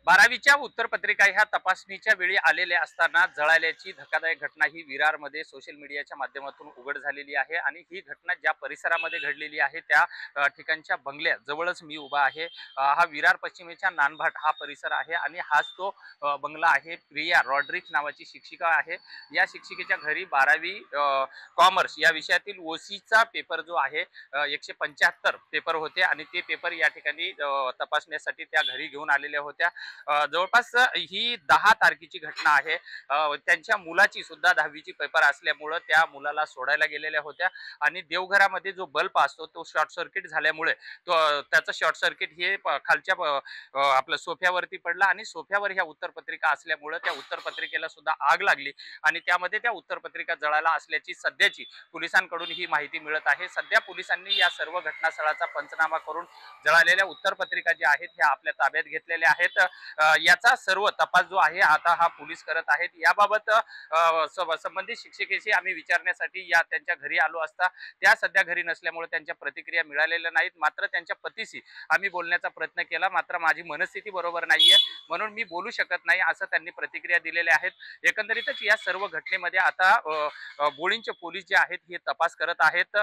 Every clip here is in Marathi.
12वीच्या उत्तरपत्रिका ह्या तपासणीच्या वेळी आलेल्या असताना जळाल्याची धक्कादायक घटना ही विरारमध्ये सोशल मीडियाच्या माध्यमातून उघड झालेली आहे आणि ही घटना ज्या परिसरामध्ये घडलेली आहे त्या ठिकाणच्या बंगल्या जवळच मी उभा आहे। हा विरार पश्चिमेच्या नानभाट हा परिसर आहे आणि हाच तो बंगला आहे। प्रिया रॉड्रिक्स नावाची शिक्षिका आहे। या शिक्षिकेच्या घरी 12वी कॉमर्स या विषयातील ओसीचा पेपर जो आहे 175 पेपर होते आणि ते पेपर या ठिकाणी तपासण्यासाठी त्या घरी घेऊन आलेल्या होत्या। जवळपास ही 10 तारखेची घटना आहे। त्यांच्या मुलाची सुद्धा 10वीची पेपर असल्यामुळे त्या मुलाला सोडायला गेलेल्या होत्या आणि देवघरामध्ये जो बल्ब असतो तो शॉर्ट सर्किट झाल्यामुळे त्याचं शॉर्ट सर्किट हे खालच्या आपल्या सोफ्यावरती पडला आणि सोफ्यावर ह्या उत्तरपत्रिका असल्यामुळे त्या उत्तरपत्रिकेला सुद्धा आग लागली आणि त्यामध्ये त्या उत्तरपत्रिका जळाला असल्याची सध्याची पोलिसांकडून ही माहिती मिळत आहे। सध्या पोलिसांनी या सर्व घटनास्थळाचा पंचनामा करून जळालेल्या उत्तरपत्रिका ज्या आहेत ह्या आपल्या ताब्यात घेतलेल्या आहेत। याचा सर्व तपास जो आहे आता हा पोलीस करत आहेत। याबाबत संबंधित शिक्षिकेशी आम्ही विचारण्यासाठी त्यांच्या घरी आलो असता त्या सध्या घरी नसल्यामुळे त्यांच्या प्रतिक्रिया मिळालेल्या नाहीत। मात्र त्यांच्या पतीशी आम्ही बोलण्याचा प्रयत्न केला मात्र माझी मनस्थिती बरोबर नाहीये म्हणून मी बोलू शकत नाही असं त्यांनी प्रतिक्रिया दिलेल्या आहेत। एकंदरीतच या सर्व घटनेमध्ये आता बोळींचे पोलीस जे आहेत हे तपास करत आहेत।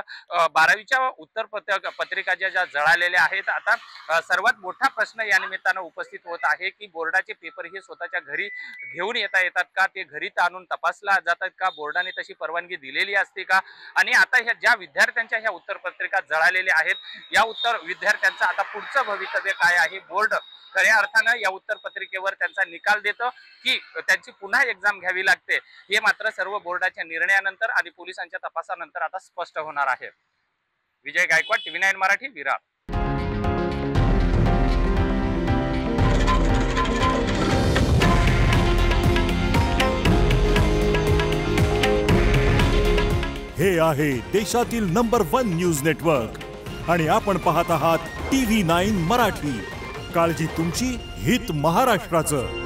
12वीच्या उत्तरपत्रिका ज्या जळालेल्या आहेत आता सर्वात मोठा प्रश्न या निमित्तानं उपस्थित होत आहे की बोर्डाचे पेपर हे स्वतःच्या घरी घेऊन येतात का, ते घरी आणून तपासला जातात का, बोर्डाने तशी परवानगी दिलेली असते का आणि आता ह्या ज्या विद्यार्थ्यांच्या ह्या उत्तरपत्रिका जळालेल्या आहेत या विद्यार्थ्यांचं आता पुढचं भवितव्य काय आहे। बोर्ड खऱ्या अर्थानं या उत्तरपत्रिकेवर त्यांचा निकाल देतो की त्यांची पुन्हा एक्झाम घ्यावी लागते हे मात्र सर्व बोर्डाच्या निर्णयानंतर आणि पोलिसांच्या तपासानंतर आता स्पष्ट होणार आहे। विजय गायकवाड, TV9 मराठी, विरार। हे आहे देशातील नंबर 1 न्यूज नेटवर्क आणि आपण पाहत आहात TV9 मराठी। काळजी तुमची, हित महाराष्ट्राचं।